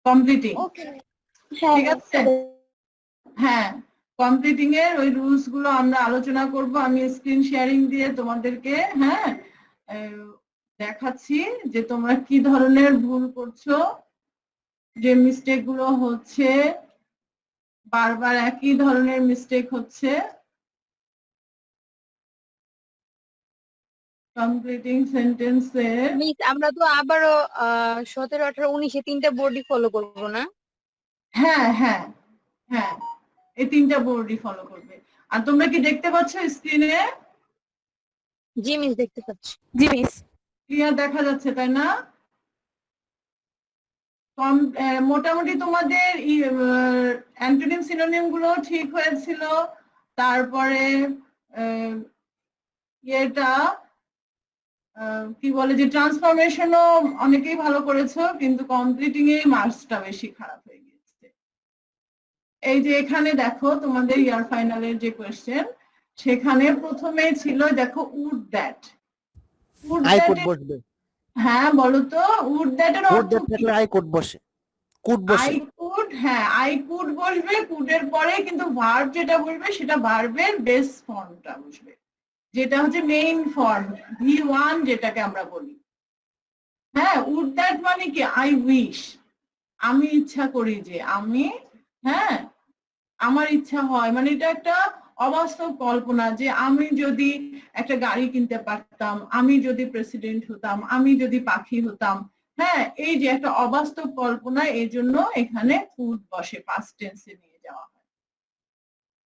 Completing, ওকে ঠিক আছে? হ্যাঁ, কমপ্লিটিং এর ওই রুলস গুলো আমরা আলোচনা করব। আমি স্ক্রিন শেয়ারিং দিয়ে তোমাদেরকে হ্যাঁ দেখাচ্ছি যে তোমরা কি ধরনের ভুল করছো, যে মিস্টেক গুলো হচ্ছে, বারবার একই ধরনের মিস্টেক হচ্ছে। কমপ্লিটিং সেন্টেন্সে মিস আমরা তো আবারও 17, 18, 19 তিনটা বোর্ডই ফলো করব না? হ্যাঁ হ্যাঁ হ্যাঁ, এই তিনটা বোর্ডই ফলো করবে। আর তোমরা কি দেখতে পাচ্ছ স্ক্রিনে? জি মিস, দেখতে পাচ্ছি। জি মিস। ক্লিয়ার দেখা যাচ্ছে তাই না? মোটামুটি তোমাদের অ্যান্টোনিম সিনোনিম গুলো ঠিক হয়েছিল। তারপরে এটা কি বলে যে ট্রান্সফরমেশনও অনেকেই ভালো করেছো, কিন্তু কমপ্লিটিং এ মার্কসটা বেশি খারাপ হয়ে গিয়েছে। এই যে এখানে দেখো তোমাদের ইয়ার ফাইনালের যে কোয়েশ্চেন, সেখানে প্রথমেই ছিল দেখো উড দ্যাট। আই কোড বসবে। হ্যাঁ বলো তো, উড দ্যাট এর উড অর্থ দ্যাট কি? থাকলে আই কোড বসে, কুড বসে। আই কুড, হ্যাঁ আই কুড বসবে কুডের পরে, কিন্তু ভার্ব যেটা বসবে সেটা ভার্বের বেস ফর্মটা বসবে, যেটা হচ্ছে মেইন ফর্ম V1 যেটাকে আমরা বলি। হ্যাঁ, উড দ্যাট মানে কি আই উইশ, আমি ইচ্ছা করি যে, আমি হ্যাঁ আমার ইচ্ছা হয়, মানে এটা একটা অবাস্তব কল্পনা যে আমি যদি একটা গাড়ি কিনতে পারতাম, আমি যদি প্রেসিডেন্ট হতাম, আমি যদি পাখি হতাম। হ্যাঁ, এই যে একটা অবাস্তব কল্পনা, এই জন্য এখানে উড বসে, পাস্ট টেন্সে নিয়ে যাওয়া হয়।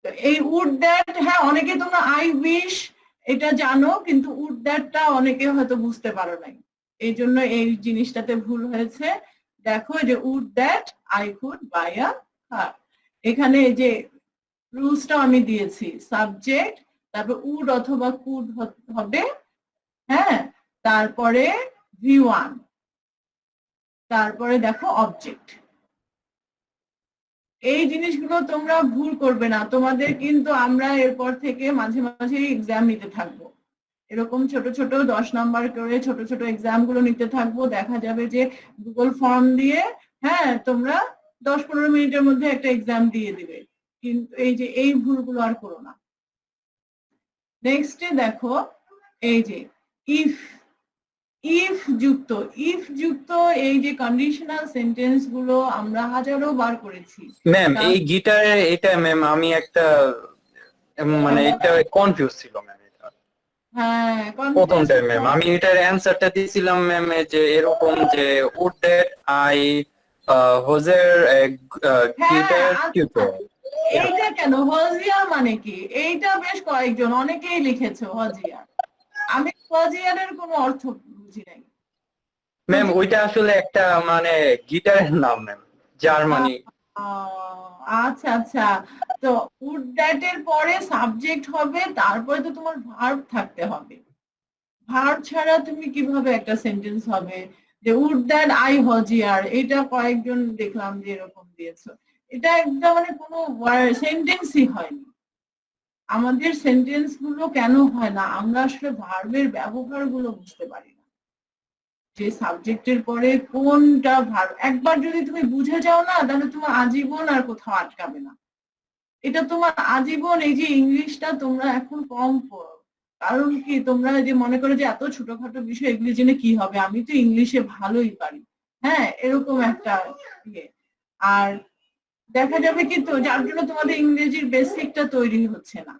তো এই উড দ্যাট, হ্যাঁ অনেকে তোমরা আই উইশ এটা জানো, কিন্তু উড দ্যাটটা অনেকে হয়তো বুঝতে পারো নাই, এই জন্য এই জিনিসটাতে ভুল হয়েছে। দেখো যে would that I could buy a car, এখানে এই যে রুলসটা আমি দিয়েছি, সাবজেক্ট, তারপর উড অথবা কুড হবে, হ্যাঁ, তারপরে V1, তারপরে দেখো অবজেক্ট। এই জিনিসগুলো তোমরা ভুল করবে না, তোমাদের কিন্তু আমরা এরপর থেকে মাঝে মাঝে এক্সাম নিতে থাকবো, এরকম ছোট ছোট 10 নাম্বার করে ছোট ছোট এক্সাম গুলো নিতে থাকবো। দেখা যাবে যে গুগল ফর্ম দিয়ে হ্যাঁ তোমরা 10-15 মিনিটের মধ্যে একটা এক্সাম দিয়ে দিবে, কিন্তু এই যে এই ভুলগুলো আর করো না। নেক্সটে দেখো এই যে ইফ, ইফ যুক্ত এই যে কন্ডিশনাল সেন্টেন্স গুলো আমরা হাজারো বার করেছি ম্যাম। এই গিটারে এটা ম্যাম আমি একটা মানে এটা কনফিউজ ছিল ম্যাম। এটা হ্যাঁ প্রথমটাই ম্যাম আমি এটার অ্যানসারটা দিয়েছিলাম ম্যাম যে এরকম যে উড দ্যাট আই হোজের গিটার টিউটর। এইটা কেন হজিয়ার মানে কি? এইটা বেশ কয়েকজন অনেকেই লিখেছে হজিয়ার, আমি হজিয়ারের কোনো অর্থ বুঝি নাই ম্যাম ওইটা আসলে একটা মানে গিটারের নাম ম্যাম, জার্মানি। আচ্ছা আচ্ছা, তো উড দ্যাট এর পরে সাবজেক্ট হবে, তারপরে তো তোমার ভার্ব থাকতে হবে, ভার্ব ছাড়া তুমি কিভাবে একটা সেন্টেন্স হবে যে উড দ্যাট আই হজিয়ার, এটা কয়েকজন দেখলাম যে এরকম দিয়েছো, এটা একটা মানে কোনো সেন্টেন্সই হয়নি। আমাদের সেন্টেন্স গুলো কেন হয় না, আমরা আসলে ভার্বের ব্যবহার গুলো বুঝতে পারি না, যে সাবজেক্টের পরে কোনটা ভার্ব, একবার যদি তুমি বুঝে যাও না, তাহলে তোমার আজীবন আর কোথাও আটকাবে না, এটা তোমার আজীবন। এই যে ইংলিশটা তোমরা এখন কম পড়ো, কারণ কি তোমরা যে মনে করো যে এত ছোটখাটো বিষয় এগুলি জেনে কি হবে, আমি তো ইংলিশে ভালোই পারি, হ্যাঁ এরকম একটা ইয়ে। আর দেখা যাবে কিন্তু যার জন্য তোমাদের ইংরেজির বেসিকটা তৈরি হচ্ছে না,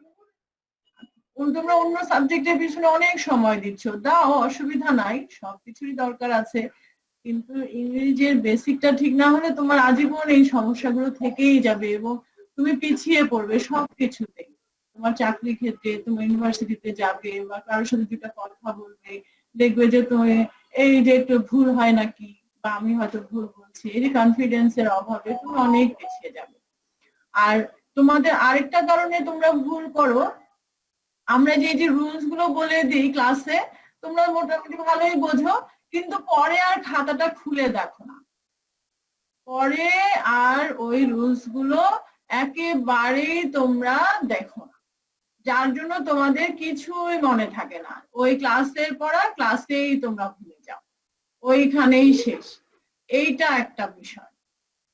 তোমরা অন্য সাবজেক্টের পিছনে অনেক সময় দিচ্ছ, দাও অসুবিধা নাই, সবকিছুরই দরকার আছে, কিন্তু ইংরেজির বেসিকটা ঠিক না হলে তোমার আজীবন এই সমস্যাগুলো থেকেই যাবে, এবং তুমি পিছিয়ে পড়বে সবকিছুতে, তোমার চাকরি ক্ষেত্রে, তুমি ইউনিভার্সিটিতে যাবে বা কারোর সাথে দুটা কথা বলবে, দেখবে যে তুমি এই যে একটু ভুল হয় নাকি, বা আমি হয়তো ভুল বলছি, এই যে কনফিডেন্সের অভাবে তুমি অনেক পিছিয়ে যাবে। আর তোমাদের আরেকটা কারণে তোমরা ভুল করো, আমরা যে রুলস গুলো বলে দিই ক্লাসে, তোমরা মোটামুটি ভালোই বোঝো, কিন্তু পরে আর খাতাটা খুলে দেখো না, পরে আর ওই রুলস গুলো একেবারেই তোমরা দেখো না, যার জন্য তোমাদের কিছুই মনে থাকে না, ওই ক্লাসের পড়া ক্লাসেই তোমরা ভুলে যাও, ওইখানেই শেষ, এইটা একটা বিষয়।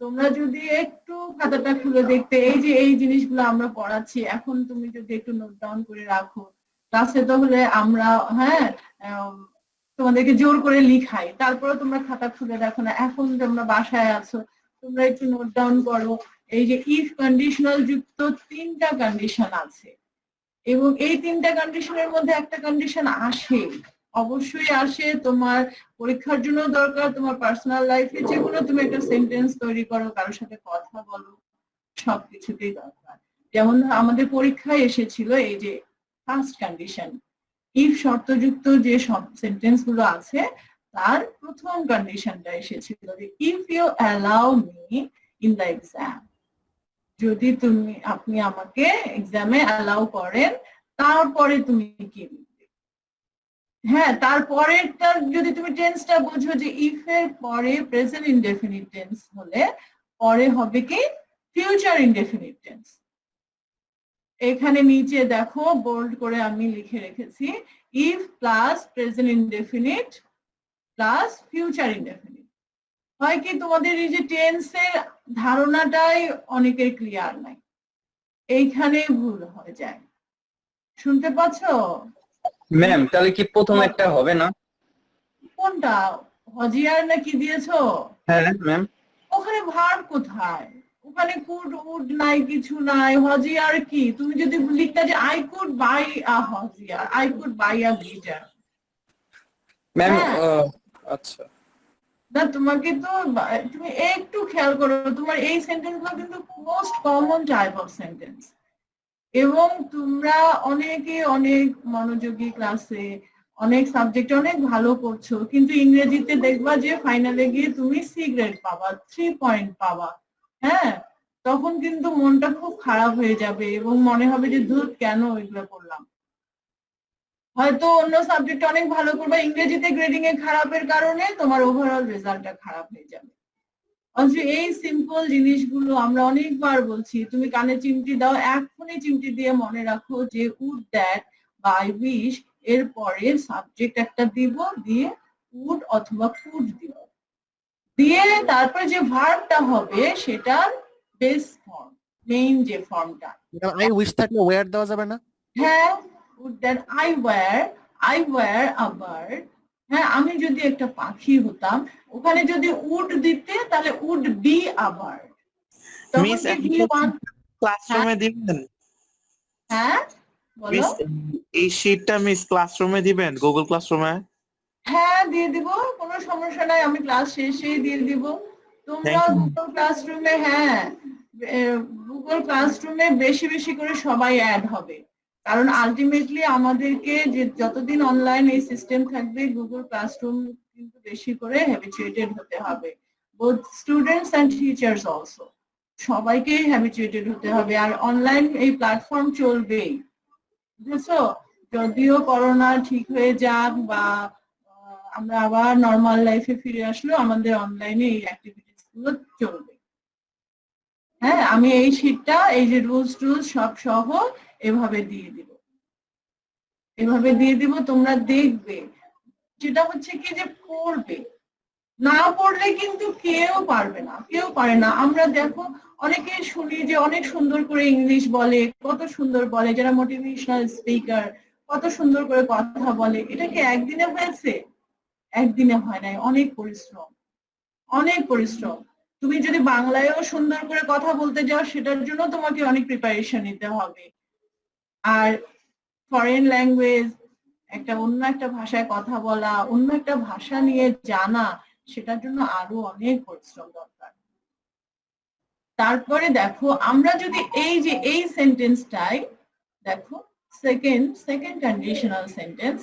তোমরা যদি একটু খাতাটা খুলে দেখতে, এই যে এই জিনিসগুলো আমরা পড়াচ্ছি, এখন তুমি যদি একটু নোট ডাউন করে রাখো, ক্লাসে তো হলে আমরা হ্যাঁ তোমাদেরকে জোর করে লিখাই, তারপরে তোমরা খাতা খুলে দেখো না। এখন তোমরা বাসায় আছো, তোমরা একটু নোট ডাউন করো। এই যে ইফ কন্ডিশনাল যুক্ত 3টা কন্ডিশন আছে, এবং এই 3টা কন্ডিশনের মধ্যে একটা কন্ডিশন আসে, অবশ্যই আসে। তোমার পরীক্ষার জন্য দরকার, তোমার পার্সোনাল লাইফে যেগুলো তুমি একটা সেন্টেন্স তৈরি করো, কারোর সাথে কথা বলো, সবকিছুতেই দরকার। যেমন আমাদের পরীক্ষায় এসেছিল এই যে ফার্স্ট কন্ডিশন, ইফ শর্তযুক্ত যে সব সেন্টেন্স গুলো আছে তার প্রথম কন্ডিশনটা এসেছিল যে if you allow me in the exam, যদি আপনি আমাকে এক্সামে অ্যালাউ করেন, তারপরে তুমি কি লিখবে। হ্যাঁ, তারপরেরটা যদি তুমি টেন্সটা বুঝো যে ইফ এর পরে প্রেজেন্ট ইনডেফিনিট টেন্স হলে পরে হবে কি ফিউচার ইনডেফিনিট টেন্স। এখানে নিচে দেখো বোল্ড করে আমি লিখে রেখেছি, if plus present indefinite plus future indefinite. হয় কি তোমাদের এই যে টেন্সের ধারণাটাই অনেকের ক্লিয়ার নাই, এইখানে ভুল হয়ে যায়। শুনতে পাচ্ছো ম্যাম তাহলে কি প্রথম একটা হবে না? কোনটা, হজিয়ার না কি দিয়েছো? হ্যাঁ ম্যাম। ওখানে ভার্ব কোথায়? ওখানে কুড উড নাই, কিছু নাই। হজিয়ার কি, তুমি যদি লিখতে যে I could buy a hosier, I could buy a guitar. Ma'am হ্যাঁ। আচ্ছা। না, তোমাকে তো তুমি একটু খেয়াল করো, তোমার এই সেন্টেন্সগুলো কিন্তু most common type of sentence, এবং তোমরা অনেকে অনেক মনোযোগী ক্লাসে অনেক সাবজেক্টে অনেক ভালো করছো, কিন্তু ইংরেজিতে দেখবা যে ফাইনালে গিয়ে তুমি সি গ্রেড পাবা, 3 পয়েন্ট পাবা। হ্যাঁ, তখন কিন্তু মনটা খুব খারাপ হয়ে যাবে এবং মনে হবে যে ধুর কেন এগুলো করলাম। হয়তো অন্য সাবজেক্টে অনেক ভালো করবে, ইংরেজিতে গ্রেডিং এ খারাপের কারণে তোমার ওভারঅল রেজাল্টটা খারাপ হয়ে যাবে। অথচ এই সিম্পল জিনিসগুলো আমরা অনেকবার বলছি, তুমি কানে চিমটি দাও, এখনই চিমটি দিয়ে মনে রাখো যে উড দ্যাট বা আই উইশ এর পরে সাবজেক্ট একটা দিব, দিয়ে উড অথবা কুড দিব, দিয়ে তারপরে যে ভার্বটা হবে সেটার বেস ফর্ম, মেইন যে ফর্মটা। আই উইশ থাকলে ওয়্যার দেওয়া যাবে না? হ্যাঁ, would that I were a bird. হ্যাঁ, আমি যদি একটা পাখি হতাম, ওখানে যদি উড দিতে তাহলে would be a bird. Miss ক্লাসরুমে দিবেন? হ্যাঁ বলো। মিস এই শীটটা মিস ক্লাসরুমে দিবেন, গুগল ক্লাসরুমে? হ্যাঁ, দিয়ে দিব, কোনো সমস্যা নাই, আমি ক্লাস শেষেই দিয়ে দিব। তোমরা Thank you. গুগল ক্লাসরুমে, হ্যাঁ গুগল ক্লাসরুমে বেশি বেশি করে সবাই অ্যাড হবে, কারণ আলটিমেটলি আমাদেরকে যে যতদিন অনলাইন এই সিস্টেম থাকবে, গুগল ক্লাসরুম কিন্তু বেশি করে হ্যাবিচুয়েটেড হতে হবে, both students and teachers also, সবাইকেই হ্যাবিচুয়েটেড হতে হবে। আর অনলাইন এই প্ল্যাটফর্ম চলবেই, বুঝেছো? যদিও করোনা ঠিক হয়ে যাক বা আমরা আবার নরমাল লাইফে ফিরে আসলেও আমাদের অনলাইনে এই অ্যাক্টিভিটিস গুলো চলবে। হ্যাঁ, আমি এই শীটটা এই যে রুলস টুলস সব সহ এভাবে দিয়ে দিব, তোমরা দেখবে। যেটা হচ্ছে কি যে পড়বে, না পড়লে কিন্তু কেউ পারবে না, কেউ পারে না। আমরা দেখো অনেকে শুনি যে অনেক সুন্দর করে ইংলিশ বলে, কত সুন্দর বলে, যারা মোটিভেশনাল স্পিকার কত সুন্দর করে কথা বলে। এটা কি একদিনে হয়েছে? একদিনে হয় নাই, অনেক পরিশ্রম। তুমি যদি বাংলায়ও সুন্দর করে কথা বলতে যাও, সেটার জন্য তোমাকে অনেক প্রিপারেশন নিতে হবে। আর ফরেন ল্যাঙ্গুয়েজ, অন্য একটা ভাষায় কথা বলা, অন্য একটা ভাষা নিয়ে জানা, সেটার জন্য আরো অনেক পরিশ্রম দরকার। তারপরে দেখো, আমরা যদি এই যে এই সেন্টেন্সটাই দেখো, সেকেন্ড কন্ডিশনাল সেন্টেন্স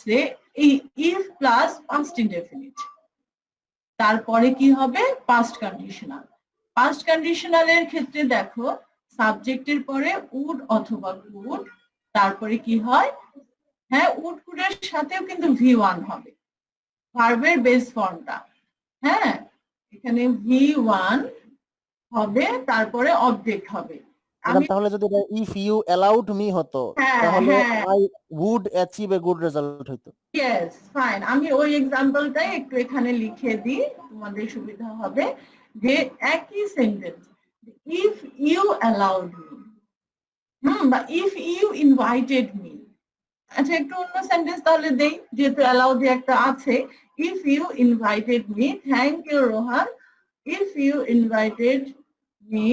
সে এই ইফ প্লাস পাস্ট ইনডেফিনিট, তারপরে কি হবে পাস্ট কন্ডিশনাল এর ক্ষেত্রে দেখো, সাবজেক্টের পরে উড অথবা কুড, তারপরে কি হয়, হ্যাঁ উড কুডের সাথেও কিন্তু V1 হবে, ভার্বের বেস ফর্মটা। হ্যাঁ, এখানে V1 হবে, তারপরে অবজেক্ট হবে। আমি তাহলে যদি ইফ ইউ অ্যালাউড মি হতো, হ্যাঁ, তাহলে হ্যাঁ। I would achieve a good result হইতো। ইয়েস, ফাইন, আমি ওই এক্সাম্পলটাই একটু এখানে লিখে দিই, তোমাদের সুবিধা হবে। যে একই sentence, if you allowed me, বা ইফ ইউ ইনভাইটেড মি। আচ্ছা একটু অন্য সেন্টেন্স তাহলে দেই, যেহেতু অ্যালাউ দিয়ে একটা আছে। If you invited me, thank you Rohan, if you invited me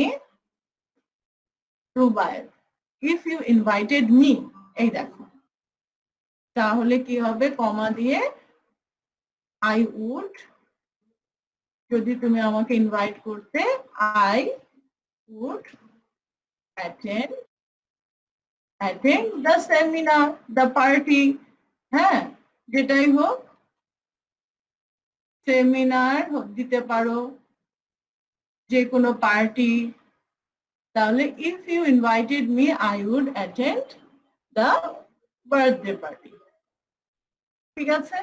Rubayer, if you invited me, এই দেখো, তাহলে কি হবে, কমা দিয়ে আই উড, যদি তুমি আমাকে ইনভাইট করতে, I would attend the seminar, the party, হ্যাঁ যেটাই হোক, সেমিনার দিতে পারো, যে কোনো পার্টি। তাহলে if you invited me I would attend the birthday party. ঠিক আছে,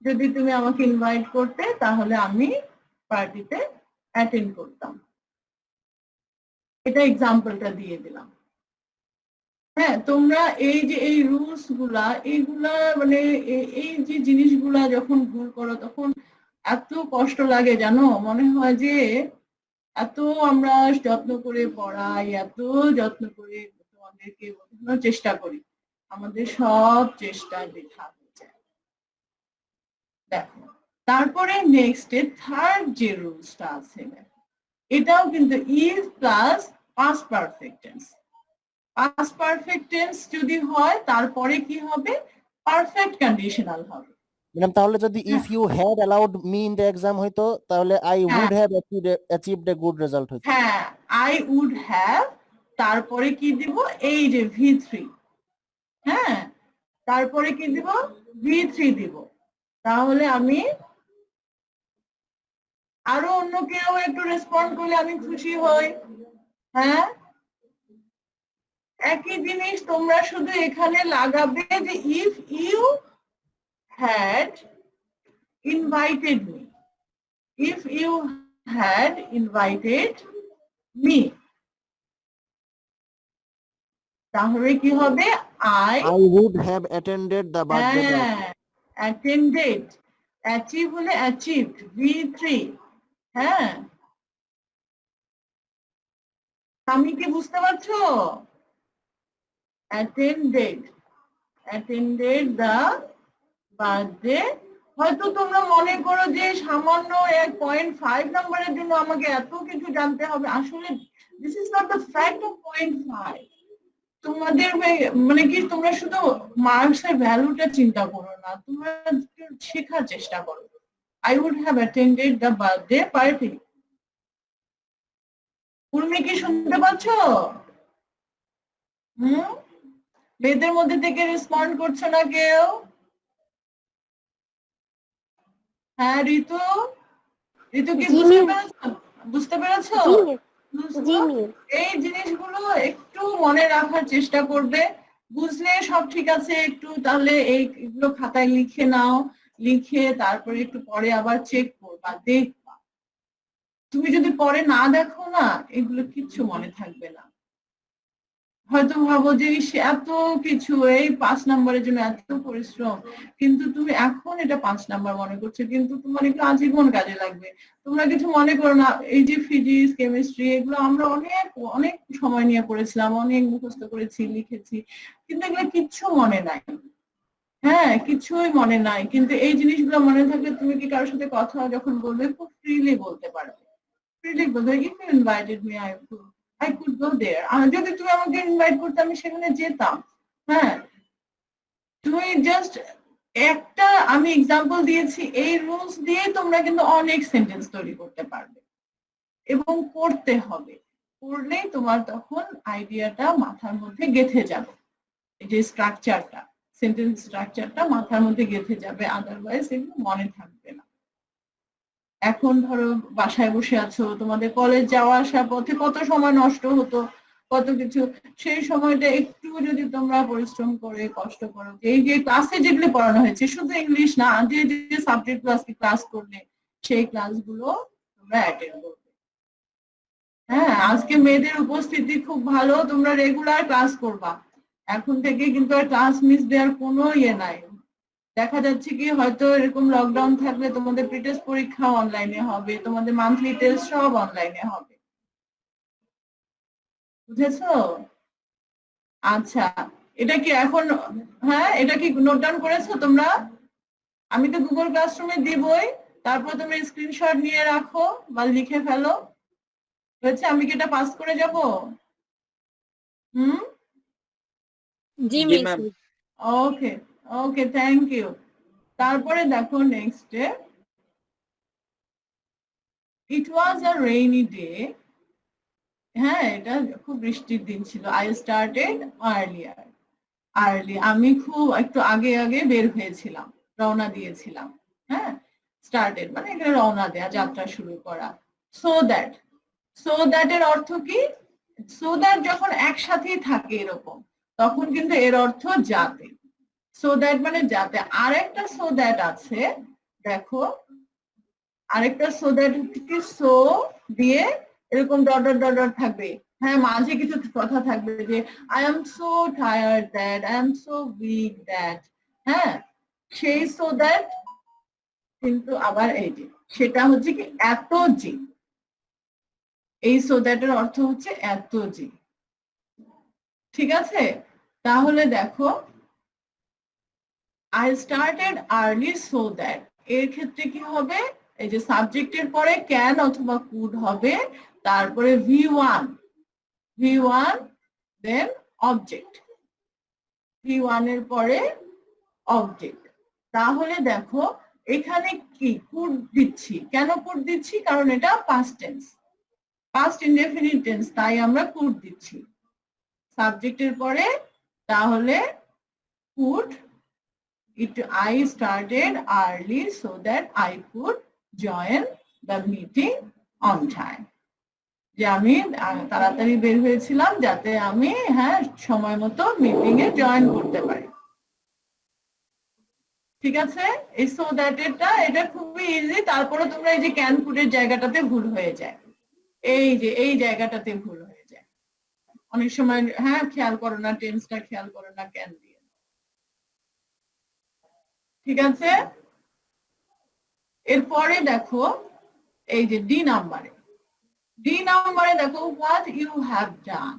যদি তুমি আমাকে ইনভাইট করতে তাহলে আমি পার্টিতে অ্যাটেন্ড করতাম। এটা এক্সাম্পলটা দিয়ে দিলাম। হ্যাঁ, তোমরা এই যে এই রুলস গুলা, এইগুলা মানে এই যে জিনিসগুলা যখন ভুল করো তখন এত কষ্ট লাগে জানো, মনে হয় যে এত আমরা যত্ন করে পড়াই, এত যত্ন করে তোমাদেরকে বোঝানোর চেষ্টা করি, আমাদের সব চেষ্টা বৃথা হয়ে যায়। দেখো তারপরে নেক্সট থার্ড যে রুলসটা আছে, এটাও কিন্তু is plus past perfect tense. Past perfect tense যদি হয় তারপরে কি হবে, পারফেক্ট কন্ডিশনাল হবে। ম্যাডাম তাহলে যদি if you had allowed me in the exam হইতো, তাহলে I would have achieved a good result হইতো। হ্যাঁ, আই উড হ্যাভ, তারপরে কি দিব, এই যে V3, হ্যাঁ তারপরে কি দিব, V3 দিব। তাহলে আমি আরো অন্য কেউ একটু রেসপন্ড করলে আমি খুশি হই। হ্যাঁ, একই জিনিস তোমরা শুধু এখানে লাগাবে যে if you had invited me, if you had invited me, তাহলে কি হবে, I would have attended the birthday party. হ্যাঁ attended, achieve হলে achieved, V3, হ্যাঁ আমি কি বুঝতে পারছো, attended the birthday। হয়তো তোমরা মনে করো যে সামান্য 0.5 নাম্বারের জন্য আমাকে এত কিছু জানতে হবে, আসলে this is not the fact of 0.5। তোমাদের মানে কি, তোমরা শুধু মার্কস এর ভ্যালুটা চিন্তা করো না, তোমরা শেখার চেষ্টা করো। I would have attended the birthday party. Urmi কি শুনতে পাচ্ছ? মেয়েদের মধ্যে থেকে রেসপন্ড করছো না কেউ? হ্যাঁ ঋতু, ঋতু কি বুঝতে পেরেছো? এই জিনিসগুলো একটু মনে রাখার চেষ্টা করবে, বুঝলে সব ঠিক আছে। একটু তাহলে এইগুলো খাতায় লিখে নাও, লিখে তারপরে একটু পরে আবার চেক করবা, দেখবা। তুমি যদি পরে না দেখো না, এগুলো কিচ্ছু মনে থাকবে না। হয়তো ভাবো যে এত কিছু, এই 5 নাম্বারের জন্য এত পরিশ্রম, কিন্তু তুমি এখন এটা 5 নাম্বার মনে করছো, কিন্তু তোমার এগুলো আজীবন কাজে লাগবে। তোমরা কিছু মনে করো না, এই যে ফিজিক্স, কেমিস্ট্রি, এগুলো আমরা অনেক অনেক সময় নিয়ে পড়েছিলাম, অনেক মুখস্থ করেছি, লিখেছি, কিন্তু এগুলো কিচ্ছু মনে নাই। হ্যাঁ, কিছুই মনে নাই, কিন্তু এই জিনিসগুলো মনে থাকলে তুমি কি কারোর সাথে কথা যখন বলবে খুব ফ্রিলি বলতে পারবে। ফ্রিলি বলবে, if you invited me I could go there. যদি তুমি আমাকে ইনভাইট করতে আমি সেখানে যেতাম। হ্যাঁ, তুমি জাস্ট একটা, আমি এক্সাম্পল দিয়েছি, এই রুলস দিয়ে তোমরা কিন্তু অনেক সেন্টেন্স তৈরি করতে পারবে, এবং পড়তে হবে। পড়লেই তোমার তখন আইডিয়াটা মাথার মধ্যে গেঁথে যাবে, এই যে স্ট্রাকচারটা, সেন্টেন্স স্ট্রাকচারটা মাথার মধ্যে গেঁথে যাবে, আদারওয়াইজ এগুলো মনে থাকবে না। এখন ধরো বাসায় বসে আছো, তোমাদের কলেজ যাওয়া আসার পথে কত সময় নষ্ট হতো, কত কিছু, সেই সময়টা একটু যদি তোমরা পরিশ্রম করে কষ্ট করো, এই যে ক্লাসে যেগুলো পড়ানো হয়েছে, শুধু ইংলিশ না, যে যে সাবজেক্ট ক্লাস করলে সেই ক্লাসগুলো তোমরা অ্যাটেন্ড করবে। হ্যাঁ, আজকে মেয়েদের উপস্থিতি খুব ভালো, তোমরা রেগুলার ক্লাস করবা এখন থেকে, কিন্তু আর ক্লাস মিস দেওয়ার কোনো ইয়ে নাই। দেখা যাচ্ছে কি হয়তো এরকম লকডাউন থাকলে তোমাদের প্রিটেস্ট পরীক্ষা অনলাইনে হবে, তোমাদের মান্থলি টেস্ট সব অনলাইনে হবে। বুঝেছো? আচ্ছা, এটা কি এখন, হ্যাঁ এটা কি নোট ডাউন করেছো তোমরা? আমি তো গুগল ক্লাসরুমে দিবই, তারপর তোমরা স্ক্রিনশট নিয়ে রাখো বা লিখে ফেলো। হয়েছে? আমি কি এটা পাস করে যাব? হুম, জি জি miss. Ma'am. Okay okay, thank you. তারপরে দেখো নেক্সটে, ইট ওয়াজ আ রেইনি ডে। হ্যাঁ, এটা খুব বৃষ্টির দিন ছিল। আই স্টার্টেড আর্লি, আমি খুব একটু আগে আগে বের হয়েছিলাম, রওনা দিয়েছিলাম। হ্যাঁ, স্টার্টেড মানে এখানে রওনা দেয়া, যাত্রা শুরু করা। সো দ্যাট এর অর্থ কি? সো দ্যাট যখন একসাথেই থাকে এরকম, তখন কিন্তু এর অর্থ যাতে। সো দ্যাট মানে যাতে। আরেকটা সো দ্যাট আছে, দেখো আরেকটা সো দ্যাট কি, সো দিয়ে এরকম ডট ডট ডট ডট থাকবে। হ্যাঁ, মাঝে কিছু কথা থাকবে যে I am so tired that, I am so weak that. হ্যাঁ, সেই সো দ্যাট কিন্তু আবার এই যে সেটা হচ্ছে কি এত যে, এই সো দ্যাট এর অর্থ হচ্ছে এত যে। ঠিক আছে? তাহলে দেখো I started early so that, এর ক্ষেত্রে কি হবে? এই যে সাবজেক্টের পরে ক্যান অথবা কুড হবে, তারপরে V one then object, V one এর পরে অবজেক্ট। তাহলে দেখো এখানে কি কুড দিচ্ছি, কেন কুড দিচ্ছি? কারণ এটা past tense, past indefinite tense, তাই আমরা কুড দিচ্ছি সাবজেক্টের পরে। তাহলে could, I started early so that I could join the meeting on time. যে আমি তাড়াতাড়ি বের হয়েছিলাম যাতে আমি সময় মতো মিটিং এ জয়েন করতে পারি। ঠিক আছে? এই সো দ্যাট এটা খুবই ইজি। তারপরে তোমরা এই যে ক্যান কুডের জায়গাটাতে ভুল হয়ে যায়, এই যে এই জায়গাটাতে ভুল হয়ে যায় অনেক সময়। খেয়াল করো না, টেন্সটা খেয়াল করো না ক্যান দিয়ে। ঠিক আছে? এরপরে দেখো এই যে ডি নাম্বারে দেখো what you have done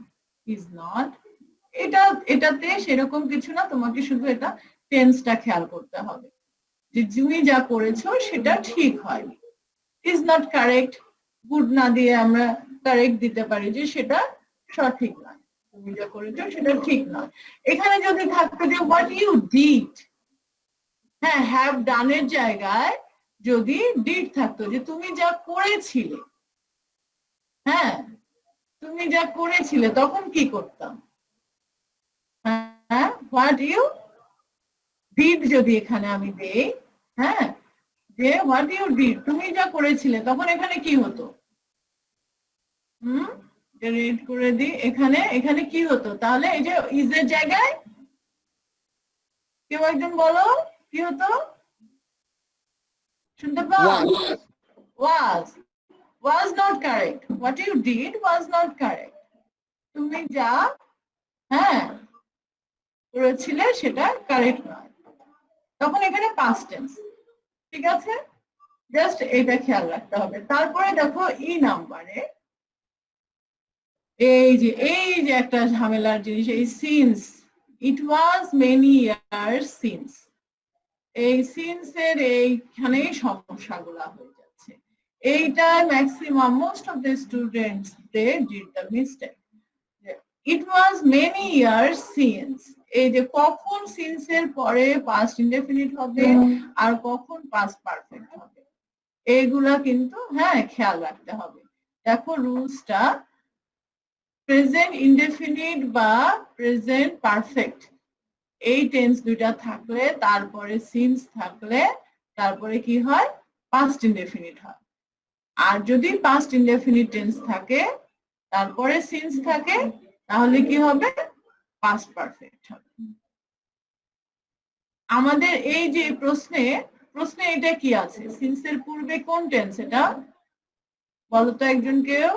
is not, এটাতে সেরকম কিছু না, তোমাকে শুধু এটা টেন্সটা খেয়াল করতে হবে যে তুমি যা করেছো সেটা ঠিক হয়নি। ইজ নট কারেক্ট, গুড না দিয়ে আমরা কারেক্ট দিতে পারি যে সেটা সঠিক নয়, তুমি যা করেছো সেটা ঠিক নয়। এখানে যদি থাকতো যে হোয়াট ইউ ডিড, হ্যাভ ডানের জায়গায় যদি ডিড থাকতো, যে তুমি যা করেছিলে, তুমি যা করেছিলে, তখন কি করতাম? হোয়াট ইউ ডিড যদি এখানে আমি দেই, যে হোয়াট ইউ ডিড, তুমি যা করেছিলে, তখন এখানে কি হতো? রিড করে দিই, এখানে কি হতো? তাহলে এই যে ইজ এর জায়গায় কেউ একজন বলো কি হতো? শুনতে পাও? was not correct. What you did was not correct. তুমি যা করেছিলে সেটা কারেক্ট নয়, তখন এখানে পাস্ট টেন্স। ঠিক আছে? জাস্ট এটা খেয়াল রাখতে হবে। তারপরে দেখো ই নাম্বারে এই যে একটা ঝামেলার জিনিস, এই since, it was many years since, এই সিন্স এর এইখানেই সমস্যাগুলা হয়ে যাচ্ছে। এইটা maximum most of the students they did the mistake. It was many years since, এই যে কখন সিন্স এর পরে পাস্ট ইনডেফিনিট হবে আর কখন পাস্ট পারফেক্ট হবে, এইগুলা কিন্তু খেয়াল রাখতে হবে। দেখো রুলসটা, প্রেজেন্ট ইনডেফিনিট বা প্রেজেন্ট পারফেক্ট, এই টেন্স দুইটা থাকলে, তারপরে সিন্স থাকলে, তারপরে কি হয়? পাস্ট ইনডেফিনিট হয়। আর যদি পাস্ট ইনডেফিনিট টেন্স থাকে, তারপরে সিন্স থাকে, তাহলে কি হবে? পাস্ট পারফেক্ট হবে। আমাদের এই যে প্রশ্নে এটা কি আছে? সিন্স এর পূর্বে কোন টেন্স এটা বলো তো একজন কেউ?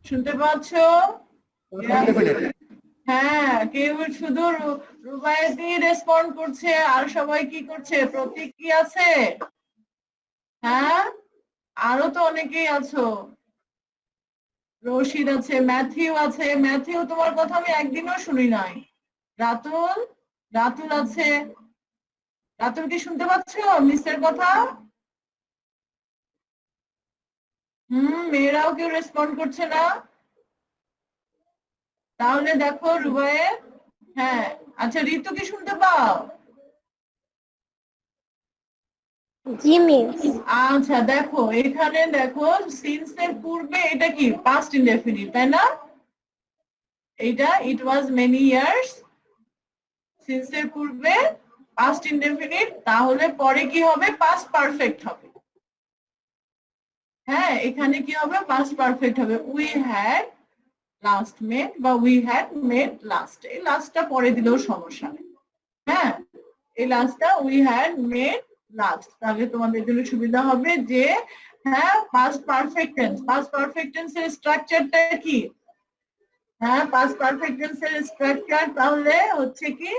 শুনতে পাচ্ছ? হ্যাঁ, কেউ শুধু রুবাইয়াতি রেসপন্ড করছে আর সবাই কি করছে? প্রতীক কি আছে? হ্যাঁ, আরো তো অনেকেই আছো। রশিদ আছে, ম্যাথিউ আছে। ম্যাথিউ, তোমার কথা আমি একদিনও শুনি নাই। রাতুল, রাতুল আছে। রাতুল কি শুনতে পাচ্ছ মিসের কথা? মেয়েরাও কেউ রেসপন্ড করছে না। তাহলে দেখো রুবাইয়ের, হ্যাঁ, আচ্ছা ঋতু কি শুনতে পাও? জি মিস। আচ্ছা দেখো, এখানে দেখো সিন্স এর পূর্বে এটা কি পাস্ট ইনডেফিনিট, তাই না? এটা ইট ওয়াজ মেনি ইয়ার্স। সিন্স এর পূর্বে পাস্ট ইনডেফিনিট, তাহলে পরে কি হবে? পাস্ট পারফেক্ট হবে। হ্যাঁ, এখানে কি হবে? পাস্ট পারফেক্ট হবে। উই হ্যাড লাস্ট মেড বা উই হ্যাড মেড লাস্ট। এই লাস্টটা পরে দিলেও সমস্যা নেই। হ্যাঁ, এই লাস্টটা উই হ্যাড মেড লাস্ট, তাহলে তোমাদের জন্য সুবিধা হবে যে হ্যাঁ past perfect tense. Past perfect টেন্সের স্ট্রাকচারটা কি? হ্যাঁ, পাস্ট পারফেক্ট টেন্সের স্ট্রাকচার তাহলে হচ্ছে কি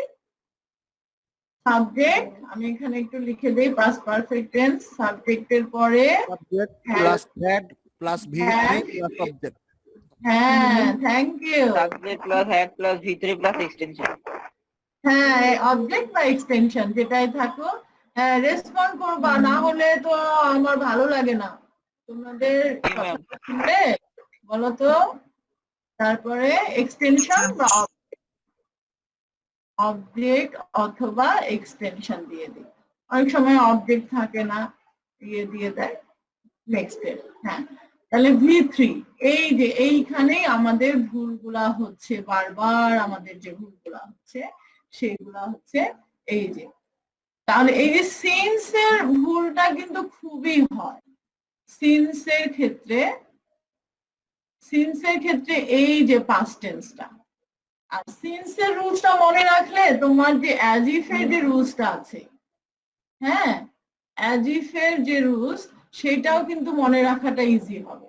সাবজেক্ট। আমি এখানে একটু লিখে দেই, পাস্ট পারফেক্ট টেন্স সাবজেক্টের পরে সাবজেক্ট হ্যাঁ, প্লাস হ্যাড প্লাস V3 হ্যাঁ, প্লাস অবজেক্ট। হ্যাঁ, thank you. Subject plus had plus V3 plus extension. হ্যাঁ, অবজেক্ট বা এক্সটেনশন যেটাই থাকো। হ্যাঁ, রেসপন্ড করবা, না হলে তো আমার ভালো লাগে না তোমাদের জি ম্যাম। কথাটা শুনলে। বলো তো, তারপরে এক্সটেনশন বা অবজেক্ট অথবা এক্সটেনশন দিয়ে দিই। অনেক সময় অবজেক্ট থাকে না, দিয়ে দেয় নেক্সট এর। হ্যাঁ, তাহলে V3, এই যে এইখানেই আমাদের ভুলগুলা হচ্ছে, বারবার আমাদের যে ভুলগুলা হচ্ছে সেগুলা হচ্ছে এই যে। তাহলে এই যে সিন্স এর ভুলটা কিন্তু খুবই হয় সিন্স এর ক্ষেত্রে। সিন্স এর ক্ষেত্রে এই যে পাস্ট টেন্সটা, আর সিন্স এর রুলসটা মনে রাখলে তোমার যে অ্যাজ ইফ এর যে রুলসটা আছে, হ্যাঁ, অ্যাজ ইফ এর যে রুলস সেটাও কিন্তু মনে রাখাটা ইজি হবে।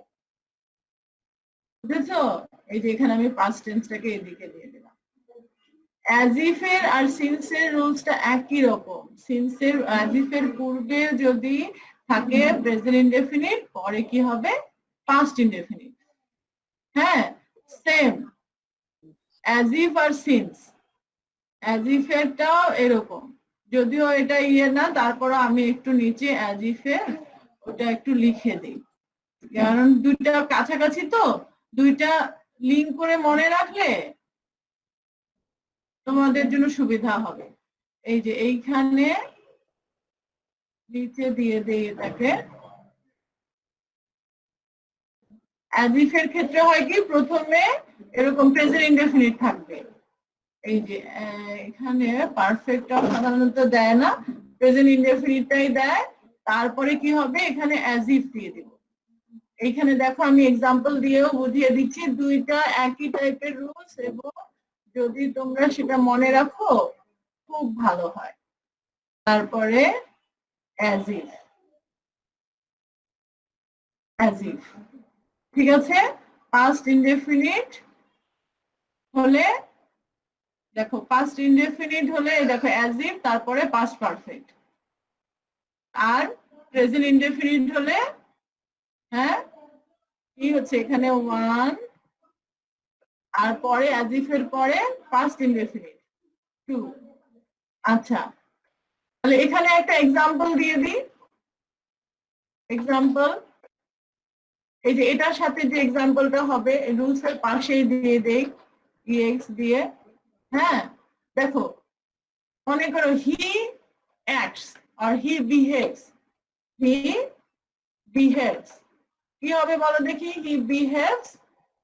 বুঝেছো? এই যে এখানে আমি পাস্ট টেন্সটাকে এদিকে দিয়ে দিলাম। অ্যাজ ইফ এর আর সিন্স এর রুলসটা একই রকম। সিন্স এর অ্যাজ ইফ এর পূর্বে যদি থাকে প্রেজেন্ট ইনডেফিনিট, পরে কি হবে? Past indefinite. হ্যাঁ, সেম অ্যাজ ইফ আর সিন্স। অ্যাজ ইফ এরটাও এরকম, যদিও এটা ইয়ে না, তারপর আমি একটু নিচে অ্যাজ ইফ এর ওটা একটু লিখে দিই, কারণ দুইটা কাছাকাছি তো, দুইটা লিঙ্ক করে মনে রাখলে তোমাদের জন্য সুবিধা হবে। এই যে এইখানে নিচে দিয়ে দেই এটাকে। অ্যাজ ইফ এর ক্ষেত্রে হয় কি, প্রথমে এরকম প্রেজেন্ট ইনডেফিনিট থাকবে। এই যে এখানে পারফেক্টটা সাধারণত দেয় না, প্রেজেন্ট ইনডেফিনিটটাই দেয়। তারপরে কি হবে? এখানে অ্যাজ ইফ দিয়ে দিব। এইখানে দেখো আমি এক্সাম্পল দিয়েও বুঝিয়ে দিচ্ছি, দুইটা একই টাইপের রুলস, এবং যদি তোমরা সেটা মনে রাখো খুব ভালো হয়। তারপরে অ্যাজ ইফ, অ্যাজ ইফ, ঠিক আছে? পাস্ট ইনডেফিনিট হলে দেখো, পাস্ট ইনডেফিনিট হলে দেখো অ্যাজ ইফ, তারপরে পাস্ট পারফেক্ট। আর প্রেজেন্ট ইনডেফিনিট হলে হ্যাঁ কি হচ্ছে? এখানে ওয়ান, আর পরে অ্যাজ ইফ এর পরে পাস্ট ইনডেফিনিট টু। আচ্ছা, তাহলে এখানে একটা এক্সাম্পল দিয়ে দিই। এক্সাম্পল, এই যে এটার সাথে যে এক্সাম্পলটা হবে রুলস এর পাশেই দিয়ে দেই EX দিয়ে। হ্যাঁ, দেখো মনে করো হি অ্যাক্টস আর হি বিহেভস। হি বিহেভস কি হবে বলো দেখি? He behaves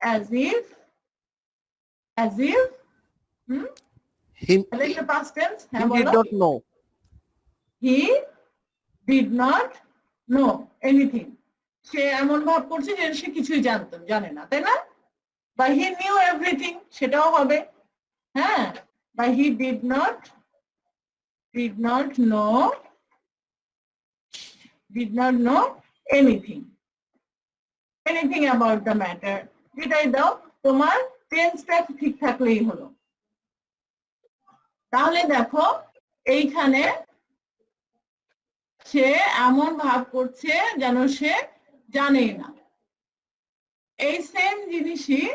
as if, as if. তাহলে এটা পাস্ট টেন্স। হ্যাঁ, He did বলো। not know. He did not know anything. সে এমন ভাব করছে যে সে কিছুই জানে না, তাই না? বা হি নিউ এভরিথিং, সেটাও হবে। হ্যাঁ, বা হি did not know anything about the matter. যেটাই দাও, তোমার টেন্সটা ঠিক থাকলেই হলো। তাহলে দেখো এইখানে সে এমন ভাব করছে যেন সে জানেই না। এই সেম জিনিসই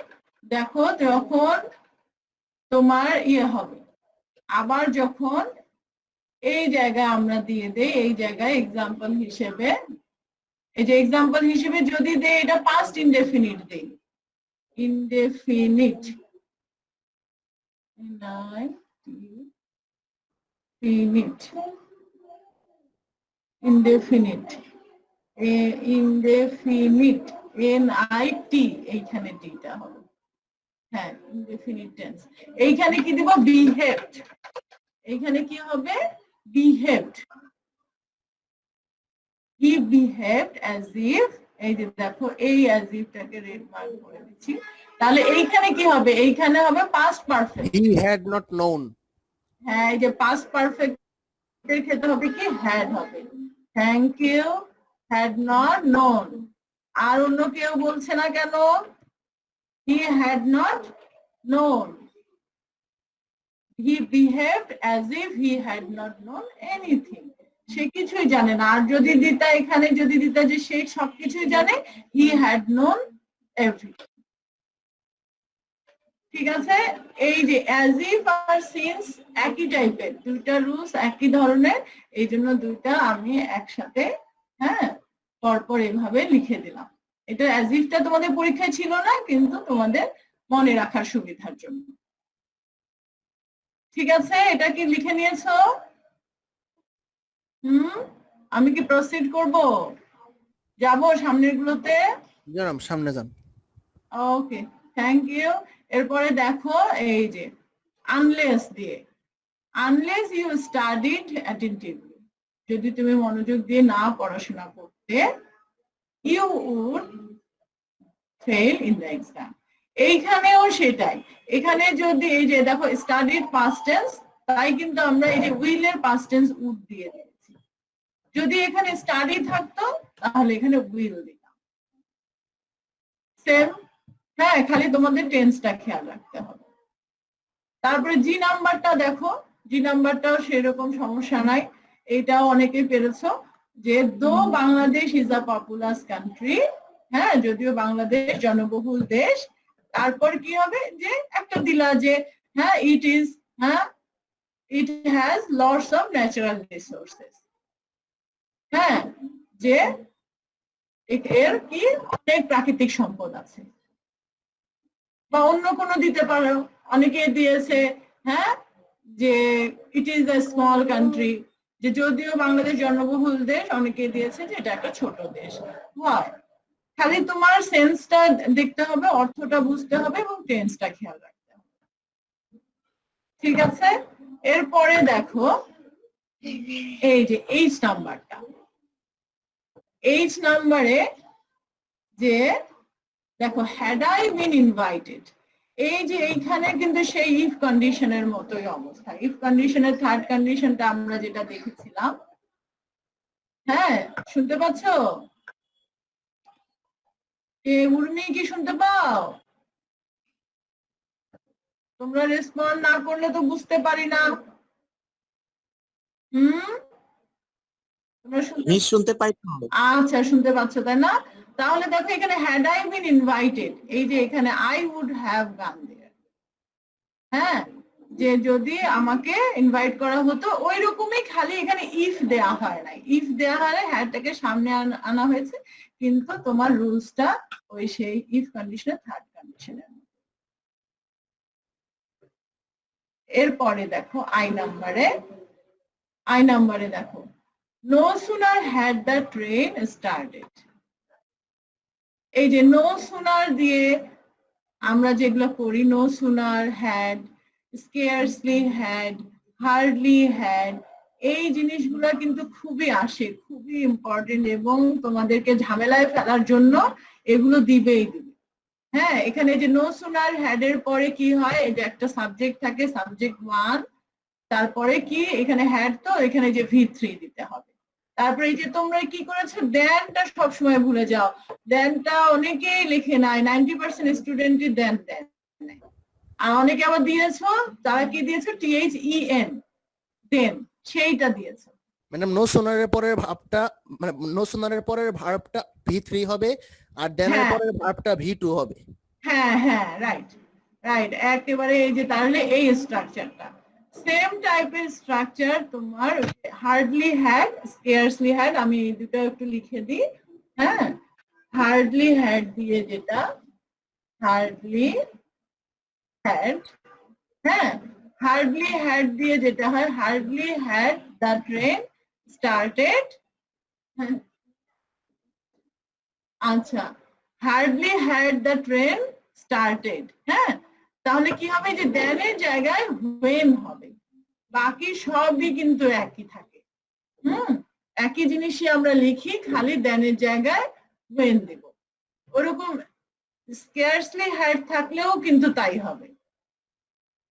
দেখো যখন তোমার ইয়ে হবে, আবার যখন এই জায়গায় আমরা দিয়ে দেই, এই জায়গায় এক্সাম্পল হিসেবে, এই যে এক্সাম্পল হিসেবে যদি দেই এটা পাস্ট ইনডেফিনিট দেই, ইনডেফিনিট ইনডেফিনিট ইনডেফিনিট NIT, এইখানে টিটা হবে, হ্যাঁ ইনডেফিনিট টেন্স। এইখানে কি দিব? বিহেভড। এইখানে কি হবে? Behaved. He behaved as if, এই যে দেখো এই as if টাকে রেড মার্ক করে দিচ্ছি, তাহলে এইখানে কি হবে? এইখানে হবে past perfect. He had not known. হ্যাঁ, এই যে পাস্ট পারফেক্ট এর ক্ষেত্রে হবে কি? হ্যাড হবে। Thank you, had not known. আর অন্য কেউ বলছে না কেন? He had not known. He behaved as if he had not known anything. সে কিছুই জানে না। আর যদি দিতা এখানে যদি দিতা যে সে সবকিছুই জানে, he had known everything। ঠিক আছে? এই যে as if আর since একই টাইপের, দুইটা রুলস একই ধরনের, এই জন্য দুইটা আমি একসাথে হ্যাঁ পরপর এভাবে লিখে দিলাম। এটা as if টা তোমাদের পরীক্ষায় ছিল না, কিন্তু তোমাদের মনে রাখার সুবিধার জন্য। ঠিক আছে? এটা কি লিখে নিয়েছো? আমি কি প্রসিড করব? যাব সামনের গুলোতে? জানাম, সামনে যান। ওকে, থ্যাংক ইউ। এরপরে দেখো এই যে আনলেস দিয়ে, আনলেস ইউ স্টাডিড অ্যাটেন্টিভলি, যদি তুমি মনোযোগ দিয়ে না পড়াশোনা করতে, you would fail in the exam. এইখানেও সেটাই। এখানে যদি এই যে দেখো স্টাডিড পাস্ট টেন্স, তাই কিন্তু আমরা এই যে উইল এর পাস্ট টেন্স উড দিয়ে দিয়েছি। যদি এখানে স্টাডি থাকতো তাহলে এখানে উইল দিতাম। সেম, হ্যাঁ, খালি তোমাদের টেন্সটা খেয়াল রাখতে হবে। তারপরে জি নাম্বারটা দেখো, জি নাম্বারটাও সেরকম সমস্যা নাই, এটাও অনেকে পেরেছো। যে দো Bangladesh is a populous country, হ্যাঁ যদিও বাংলাদেশ জনবহুল দেশ, তারপর কি হবে? যে একটা দিলা যে হ্যাঁ ইট ইজ, হ্যাঁ it has lots of natural resources, হ্যাঁ যে এর কি অনেক প্রাকৃতিক সম্পদ আছে। বা অন্য কোনো দিতে পারো, অনেকে দিয়েছে হ্যাঁ যে it is a small country, যে যদিও বাংলাদেশ জনবহুল দেশ, অনেকে দিয়েছে যে এটা একটা ছোট দেশ। হয় খালি তোমার সেন্সটা দেখতে হবে, অর্থটা বুঝতে হবে এবং টেন্সটা খেয়াল রাখতে হবে। ঠিক আছে? এরপরে দেখো এই যে এইচ নাম্বারটা, এইচ নাম্বারে যে দেখো হ্যাড আই বিন ইনভাইটেড, এই যে এইখানে কিন্তু সেই ইফ কন্ডিশনের মতোই অবস্থা। ইফ কন্ডিশনের থার্ড কন্ডিশনটা আমরা যেটা দেখেছিলাম, হ্যাঁ শুনতে পাচ্ছ? উর্মি কি শুনতে পাও? তোমরা রেসপন্ড না করলে তো বুঝতে পারি না। তোমরা শুনতে পাই তো। আচ্ছা, শুনতে পাচ্ছ তাই না? তাহলে দেখো এখানে হ্যাড আই বিন ইনভাইটেড, এই যে এখানে আই উড হ্যাভ গান দেয়ার, হ্যাঁ যে যদি আমাকে ইনভাইট করা হতো, ওই রকমই, খালি এখানে ইফ দেয়া হয় নাই। ইফ দেয়া হয় হ্যাডটাকে সামনে আনা হয়েছে, কিন্তু তোমার রুলসটা ওই সেই ইফ কন্ডিশনের থার্ড কন্ডিশনের। এরপরে দেখো আই নাম্বারে দেখো no sooner had the train started, এই যে no sooner দিয়ে আমরা যেগুলো করি, no sooner had, scarcely had, hardly had, এই জিনিসগুলো কিন্তু খুবই আসে, খুবই ইম্পর্টেন্ট, এবং তোমাদেরকে ঝামেলায় ফেলার জন্য এগুলো দিবেই দিবে। হ্যাঁ, এখানে যে no sooner had এর পরে কি হয়? এই যে একটা সাবজেক্ট থাকে, সাবজেক্ট 1, তারপরে কি এখানে হ্যাড, তো এখানে যে V3 দিতে হবে। তারপরে এই যে তোমরা কি করেছো, দেনটা সবসময় ভুলে যাও, দেনটা অনেকেই লিখে নাই, 90% স্টুডেন্টই দেন আর অনেকে আবার দিয়েছো, তারা কি দিয়েছো THEN, দেন, সেইটা দিয়েছো। ম্যাডাম নো সোনারের পরের ভার্বটা, মানে নো সোনারের পরের ভার্বটা V3 হবে আর দেনের হ্যাঁ। পরের ভার্বটা V2 হবে। হ্যাঁ হ্যাঁ, রাইট রাইট, একেবারে এই যে তাহলে এই স্ট্রাকচারটা সেম টাইপের স্ট্রাকচার তোমার হার্ডলি হ্যাড, স্কেয়ারসলি হ্যাড, আমি এই দুটো একটু লিখে দিই। হ্যাঁ, হার্ডলি হ্যাড দিয়ে যেটা হার্ডলি হ্যাড, হ্যাঁ, হার্ডলি হ্যাড দিয়ে যেটা হয় hardly had the train started. আচ্ছা, hardly had the train started. হ্যাঁ, তাহলে কি হবে যে দেনের জায়গায় when হবে, বাকি সবই কিন্তু একই থাকে। একই জিনিসই আমরা লিখি, খালি দেনের জায়গায় when দেব। ওরকম স্কেয়ারসলি হ্যাড থাকলেও কিন্তু তাই হবে।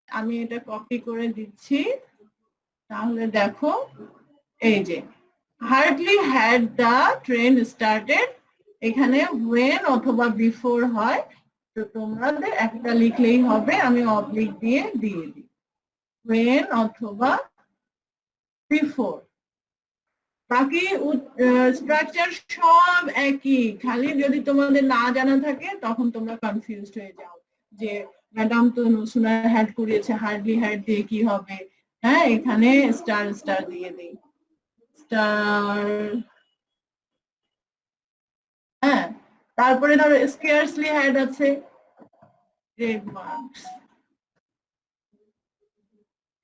আমি এটা কপি করে দিচ্ছি, তাহলে দেখো এই যে hardly had the train started, এখানে when অথবা বিফোর হয়, তো তোমাদের একটা লিখলেই হবে, আমি অবলিক দিয়ে দিই when অথবা বিফোর। বাকি স্ট্রাকচার সব একই, খালি যদি তোমাদের না জানা থাকে তখন তোমরা কনফিউজড হয়ে যাও যে ম্যাডাম তো সোনার হ্যাড করিয়েছে, হার্ডলি হ্যাড দিয়ে কি হবে। হ্যাঁ, এখানে স্টার স্টার দিয়ে দিই, স্টার। হ্যাঁ, তারপরে ধরো স্কেয়ারসলি হ্যাড আছে, রেড মার্কস,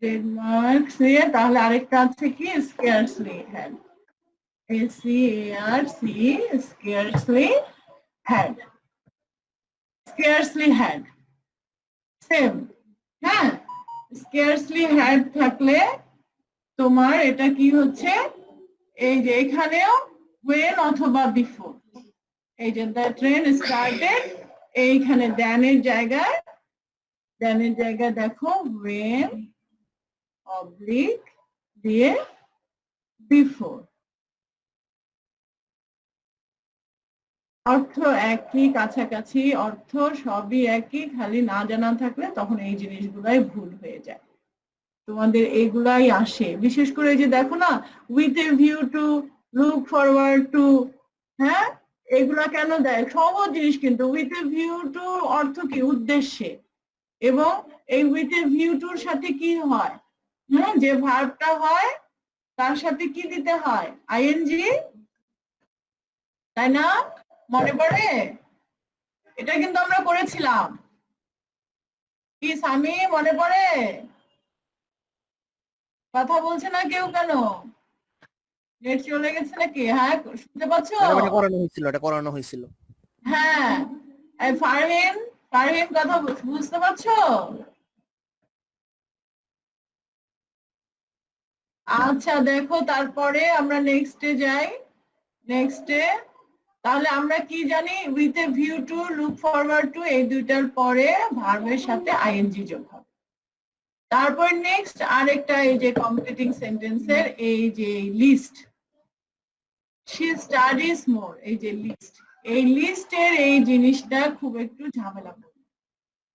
রেড মার্কস দিয়ে, তাহলে আরেকটা আছে কি scarcely had, SCARC, scarcely had, scarcely had, same. হ্যাঁ, scarcely had থাকলে তোমার এটা কি হচ্ছে, এই যে এখানেও when অথবা বিফোর, এই যে the train started, এইখানে দেনের জায়গায় দেখো when অবলিক দিয়ে বিফোর। অর্থ একই, কাছাকাছি অর্থ সবই একই, খালি না জানা থাকলে তখন এই জিনিসগুলাই ভুল হয়ে যায়। তোমাদের এগুলাই আসে, বিশেষ করে যে দেখো না with a view to, look forward to, হ্যাঁ, এগুলা কেন দেয়, সহজ জিনিস কিন্তু। উইথ এ ভিউ টু অর্থ কি, উদ্দেশ্যে, এবং এই উইথ এ ভিউ টুর সাথে কি হয়, হ্যাঁ, যে ভার্বটা হয় তার সাথে কি দিতে হয়, আইএনজি, তাই না? মনে পড়ে? এটা কিন্তু আমরা করেছিলাম। কি স্বামী, মনে পড়ে? কথা বলছে না কেউ কেন? নেট চলে গেছে নাকি? হ্যাঁ, শুনতে পাচ্ছ? এটা করানো হয়েছিল। হ্যাঁ, ফারহিন কথা বুঝতে পারছো? আচ্ছা, দেখো তারপরে আমরা নেক্সটে যাই। নেক্সটে তাহলে আমরা কি জানি, with a view to, look forward to, এই দুইটার পরে ভার্বের সাথে আইএনজি যোগ হবে। তারপর নেক্সট আরেকটা, এই যে কমপ্লিটিং সেন্টেন্সের এই যে লিস্ট, শি স্টাডিজ মোর, এই যে লিস্ট, এই লিস্টের এই জিনিসটা খুব একটু ঝামেলা করবে।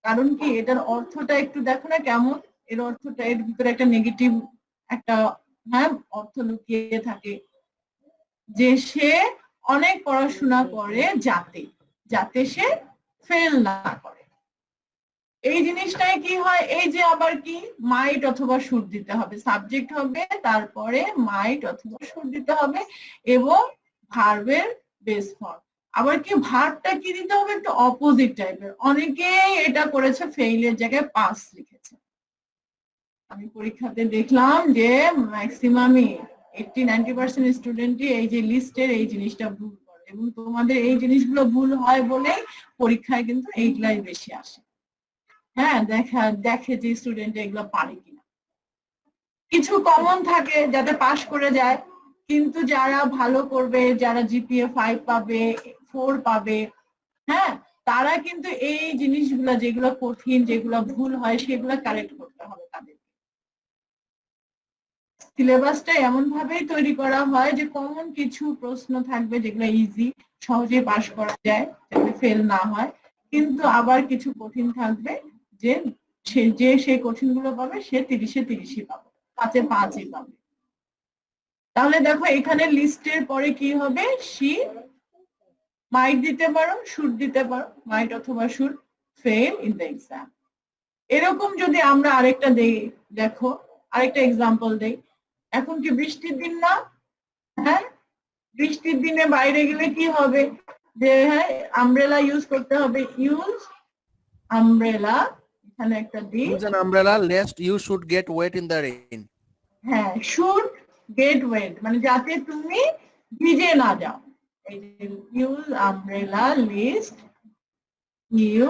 কারণ কি, এটার অর্থটা একটু দেখো না কেমন, এর অর্থটা, এর ভিতরে একটা নেগেটিভ একটা, হ্যাঁ, অর্থ লুকিয়ে থাকে, যে সে অনেক পড়াশোনা করে যাতে সে ফেল না করে। এই জিনিসটাই কি হয়, এই যে আবার কি মাইট অথবা শুড দিতে হবে, সাবজেক্ট হবে, তারপরে মাইট অথবা শুড দিতে হবে, এবং ভার্বের বেস ফর্ম। আবার কি ভার্বটা কি দিতে হবে, একটু অপোজিট টাইপের। অনেকেই এটা করেছে, ফেইলের জায়গায় পাস লিখেছে। আমি পরীক্ষাতে দেখলাম যে ম্যাক্সিমামই 80-90% স্টুডেন্টই এই যে লিস্টের এই জিনিসটা ভুল করে, এবং তোমাদের এই জিনিসগুলো ভুল হয় বলে পরীক্ষায় কিন্তু এইগুলাই বেশি আসে। হ্যাঁ, দেখে যে স্টুডেন্ট এগুলো পারে কিনা। কিছু কমন থাকে যাতে পাশ করে যায়, কিন্তু যারা ভালো করবে, যারা জিপিএ 5 পাবে, 4 পাবে, হ্যাঁ, তারা কিন্তু এই জিনিসগুলো, যেগুলো কঠিন, যেগুলো ভুল হয়, সেগুলো কারেক্ট করতে হবে তাদের। সিলেবাসটা এমন ভাবেই তৈরি করা হয় যে কমন কিছু প্রশ্ন থাকবে যেগুলো ইজি, সহজে পাস করা যায়, যাতে ফেল না হয়, কিন্তু আবার কিছু কঠিন থাকবে যে সেই কঠিন গুলো পাবে সে 30-এ 30ই পাবে, 5-এ 5ই পাবে। তাহলে দেখো এখানে লিস্টের পরে কি হবে, she might দিতে পারো, should দিতে পারো, might অথবা should fail in the exam। এরকম যদি আমরা আরেকটা দেই, দেখো আরেকটা এক্সাম্পল দেই। এখন কি বৃষ্টির দিন না? হ্যাঁ, বৃষ্টির দিনে বাইরে গেলে কি হবে, যে হ্যাঁ আমব্রেলা ইউজ করতে হবে, ইউজ আমব্রেলা, এখানে একটা দিই, Use an umbrella lest you should get wet in the rain. হ্যাঁ শুড গেট ওয়েট, মানে যাতে তুমি ভিজে না যাও। এই যে use umbrella lest, you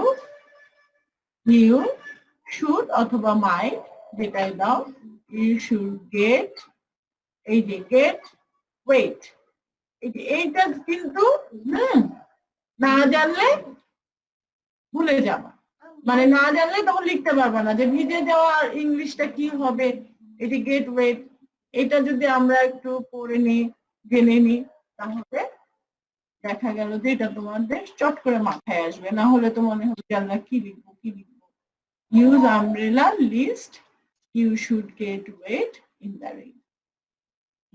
should অথবা মাইট যেটাই দাও, ইউ শুড গেট, এই যে গেট ওয়েট, এইটা কিন্তু না জানলে ভুলে যাবা, মানে না জানলে তখন লিখতে পারবা না যে ভিজে যাওয়ার ইংলিশটা কি হবে। এটি গেট ওয়েট, এটা যদি আমরা একটু পড়ে নিই, জেনে নিই, তাহলে দেখা গেল যে এটা তোমাদের চট করে মাথায় আসবে, না হলে তো মনে হবে যে আমরা কি লিখবো কি লিখবো। Use umbrella lest, you should get wet in the rain,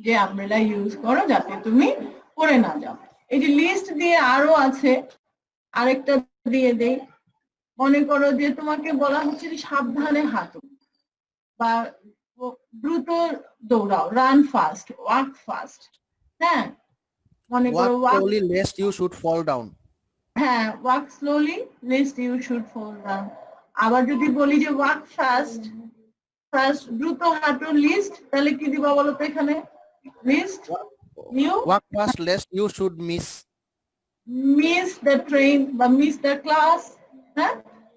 যে আমব্রেলা ইউজ করো যাতে তুমি পড়ে না যাও। এই যে লিস্ট দিয়ে আরো আছে, আরেকটা দিয়ে দেই। মনে করো যে তোমাকে বলা হচ্ছে যে সাবধানে হাঁটো বা দ্রুত দৌড়াও, রান ফাস্ট, ওয়াক ফাস্ট। হ্যাঁ, মনে করো Walk slowly lest you should fall down. হ্যাঁ walk slowly lest you should fall down. আবার যদি বলি যে ওয়াক ফাস্ট, দ্রুত হাঁটো লিস্ট, তাহলে কি দিবা বলো তো এখানে, lest you Walk fast lest you should miss. Miss the train বা মিস দ্য ক্লাস, হ্যাঁ,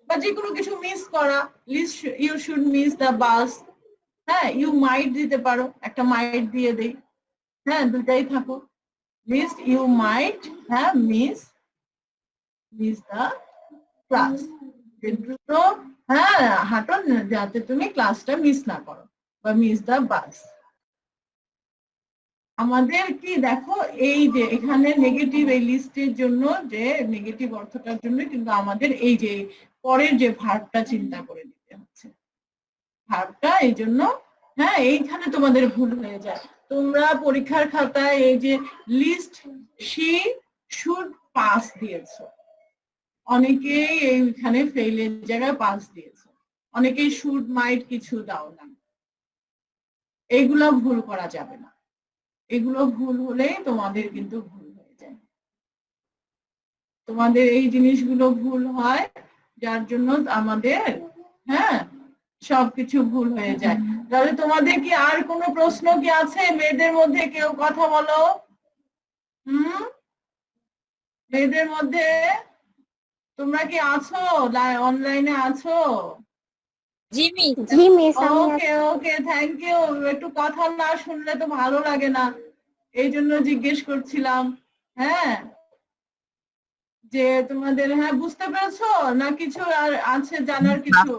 বা যে কোনো কিছু মিস করা, lest you should miss the bus. হ্যাঁ, ইউ মাইট দিতে পারো, একটা মাইট দিয়ে দেই, হ্যাঁ দুটাই থাকো, লিস্ট ইউ মাইট হ্যাঁ মিস দ্য ক্লাস, দ্রুত হ্যাঁ হাঁটো যাতে তুমি ক্লাসটা মিস না করো, বা মিস দ্য বাস। আমাদের কি দেখো এই যে এখানে নেগেটিভ, এই লিস্টের জন্য যে নেগেটিভ অর্থটার জন্য কিন্তু আমাদের এই যে পরের যে ভার্বটা চিন্তা করে নিতে হচ্ছে, ভার্বটা এই জন্য হ্যাঁ এইখানে তোমাদের ভুল হয়ে যায়। তোমরা পরীক্ষার খাতায় এই যে লিস্ট শি শুড পাস দিয়েছো, অনেকেই এইখানে ফেইলের জায়গায় পাস দিয়েছো, অনেকেই শুড মাইট কিছু দাও না। এইগুলো ভুল করা যাবে না, এগুলো ভুল হলেই তোমাদের কিন্তু ভুল হয়ে যায়। তোমাদের এই জিনিসগুলো ভুল হয়, যার জন্য আমাদের হ্যাঁ সবকিছু ভুল হয়ে যায়। তাহলে তোমাদের কি আর কোনো প্রশ্ন কি আছে? মেয়েদের মধ্যে কেউ কথা বলো। মেয়েদের মধ্যে তোমরা কি আছো, অনলাইনে আছো? জি miss. Okay okay, thank you. একটু কথা না শুনলে তো ভালো লাগে না, এই জন্য জিজ্ঞেস করছিলাম। হ্যাঁ, যে তোমাদের হ্যাঁ বুঝতে পেরেছো না কিছু আর আছে জানার কিছু?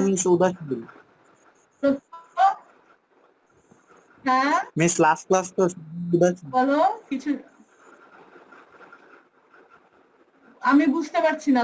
মিস উদাসীন। হ্যাঁ মিস লাস্ট ক্লাস তো উদাসীন। বলো কিছু, আমি বুঝতে পারছি না।